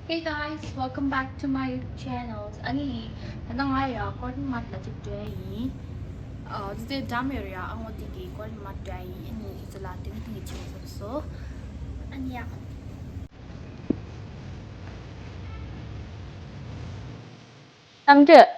Hey guys, welcome back to my channel. Ani, anang aya kon mat la today. Today dam area ang odigi kon mat day ani isala ting ting chim so. Ani ya. Tamje.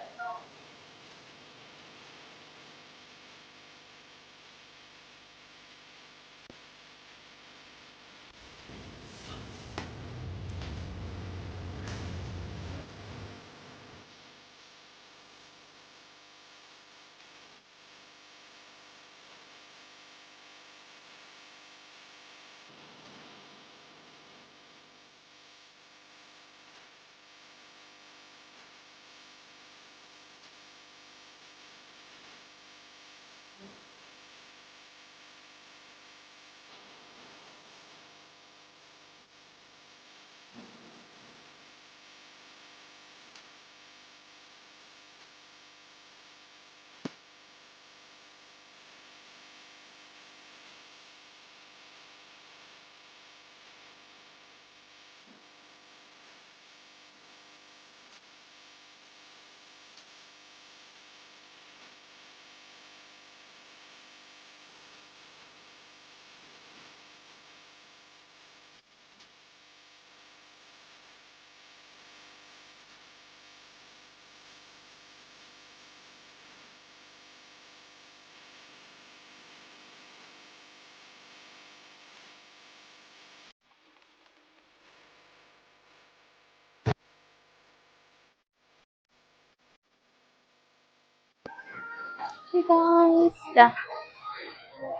Hey guys,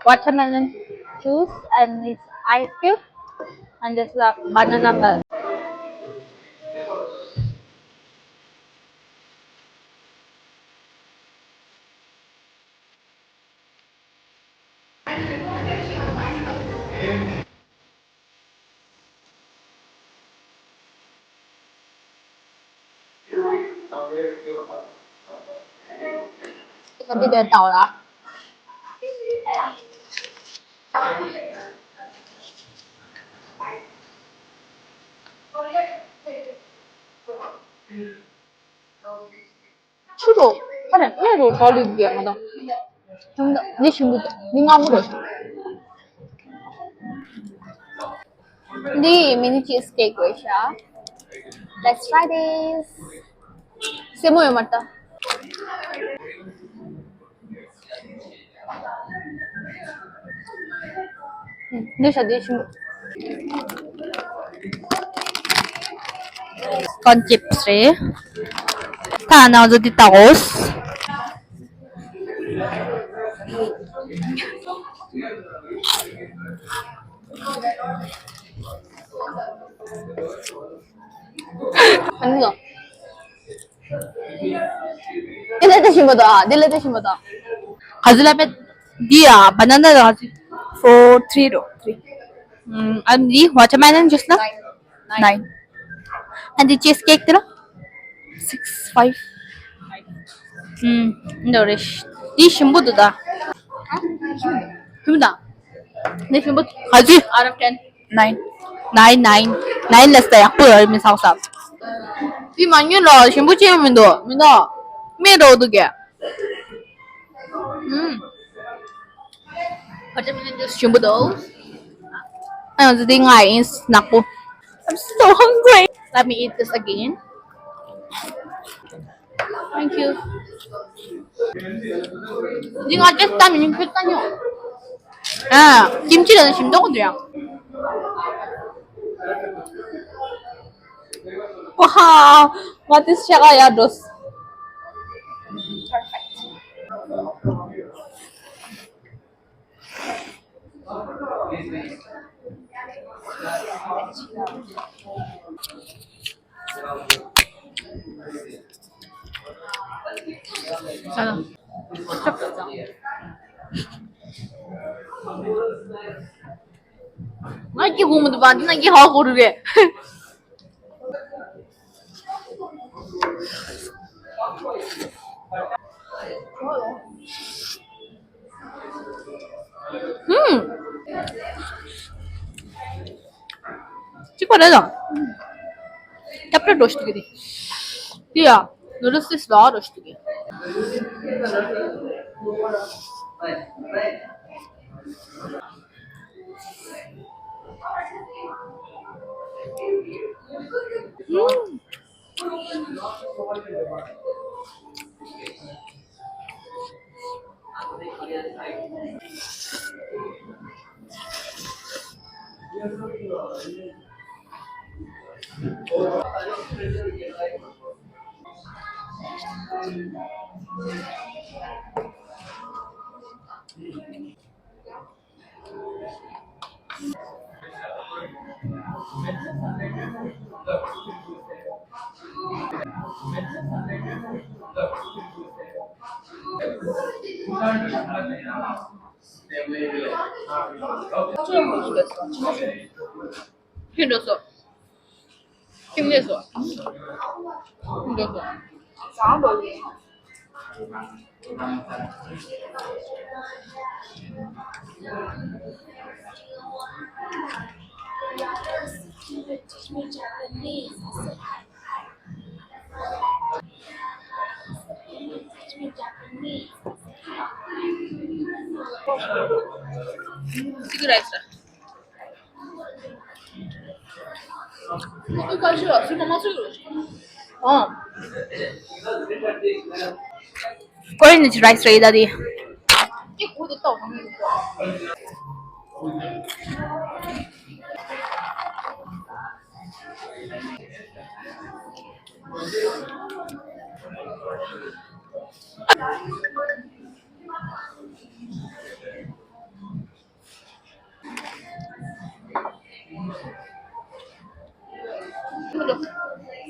watermelon juice and it's ice cube and just banana milk. Tapi dia tahu lah. 추도 그래 얘로 버리기 하다. 네 친구도 네 아무도. 네 mini cheesecake siya. Let's try this. Simo yung mata. Hindi siya dish mo. Con chips rin. Tanaw do di tacos. Ano no? Diletesin mo to ah. Diletesin mo to. Hazılabet dia banana da for 3 ro 3. And the watermelon just na 9. And the cheesecake tira 6 5. Nourish. Di shimbudo da. Himda. Ne shimbud haji out of 10 9 9 9 9 less da yakpo min sao sao. Di manyo lo shimbu che min do me do do ge. Watermelon juice shimbudo. Ano di ngai is nakpo. I'm so hungry. Let me eat this again. Thank you. Di nga just dami yung kita nyo. 김치는 심동원도야. Wow, what is siya dos? Sana. Lagi gumu ba? Lagi ako rin. 찍어내자. Yaprak roştu gibi. Dia, noodles is raw roştu gibi. Kim diyorsun? Kim diyorsun? Kim diyorsun? Sana böyle. Sigara extra. Bu kaçıyor. Sırf mama sigara. Aa. Korean rice tray tadi. Cái củ thì tàu không nhiều.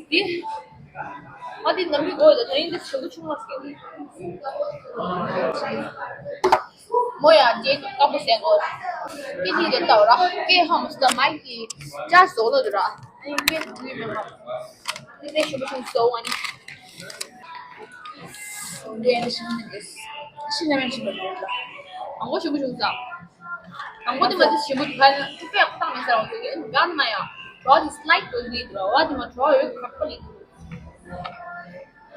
Đi. Hadi nami gọi là thấy được số chung là kiểu. 뭐야 뒤에 까보세요. cái gì đến tàu đó cái hamster máy thì ra số rồi đó cái gì mà cái số chung số anh 얘는 신라면 집에 먹자. 안 고치고 싶다. 안 고치면 집에 가는 특별히 딱 맨날 어떻게 안 마야. 어디 슬라이드 어디 들어. 어디만 좋아 여기 가까이.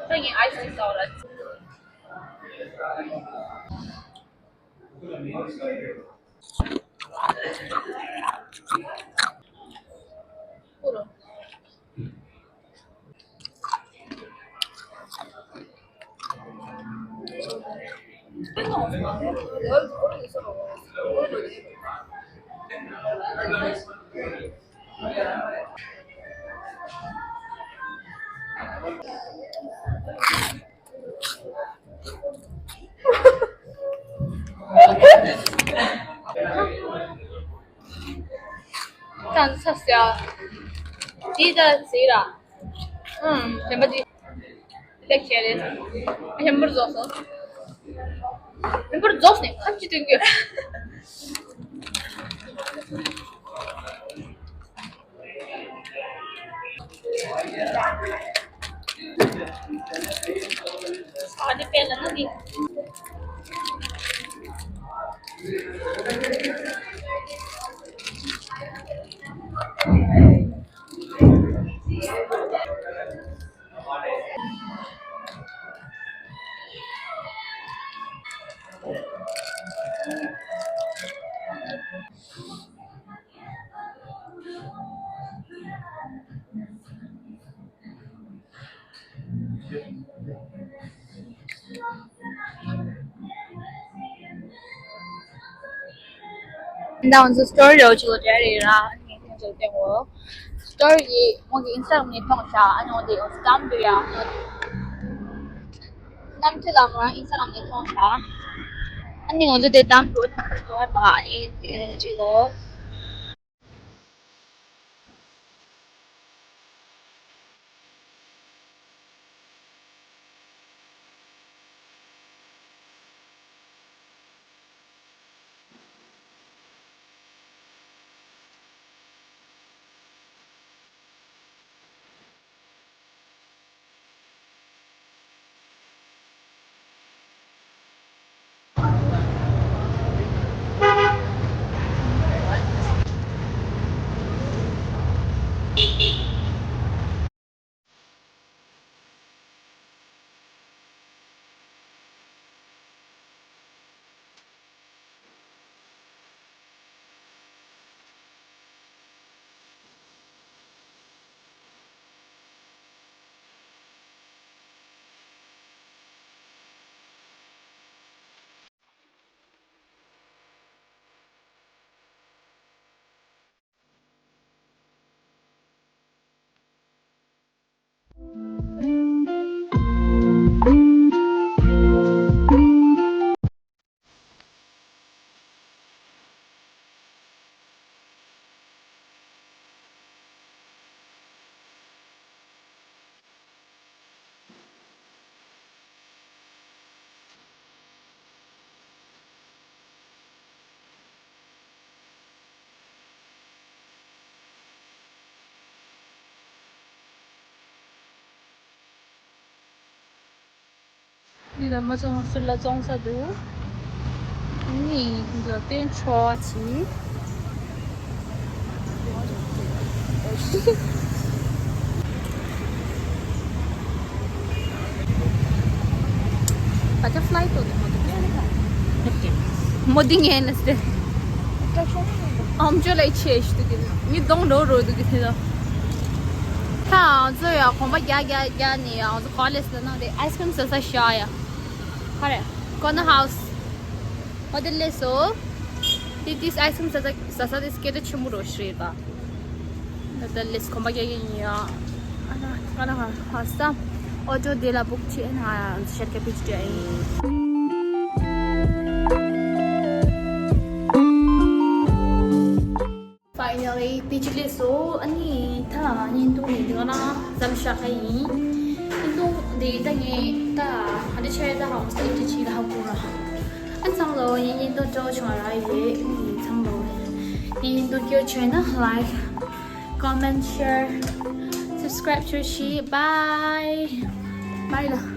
저기 아이스 있어라. 그럼. 짠 샀어요. 진짜 싫어. 응, 제맛이 tek şeyleri. Ben burada olsun. Ben burada olsun. Kaç cidden gör. Hadi pena hadi. Now the story lo chilo jari ra. Ni chilo tengo. Story mo ki Instagram ni tong cha ano de stamp ya. Stamp chila mo Instagram ni tong cha. Ani ngo de stamp lo to ba ni chilo. 你怎么总是了总是的？你这点潮气。Butterfly to modding yan nas de. Jo lai chesh to gid. Ni dong do ro do gid da. Ta zo ya khomba ya ni ya zo college da na de ice cream sa sha ya. Hare. Kona house. Model so. This ice cream sa this ke de chumuro shri da. Da list khomba ya ya. Ana kana hasta. Auto de la book chain ha share ke page de ai. Finally, pichli so ani tha ni tu ni dona zamsha khai ni tu de ta nge ta ade che da house de chi da pura an sang lo ni to to chwa ra ye ni sang lo ni to kyo channel like comment share subscribe to she bye bye la